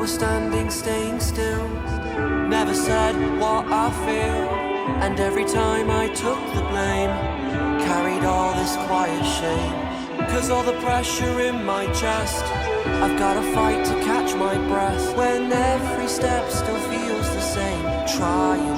was standing, staying still. Never said what I feel. And every time I took the blame, carried all this quiet shame. Cause all the pressure in my chest, I've gotta fight to catch my breath when every step still feels the same. Trying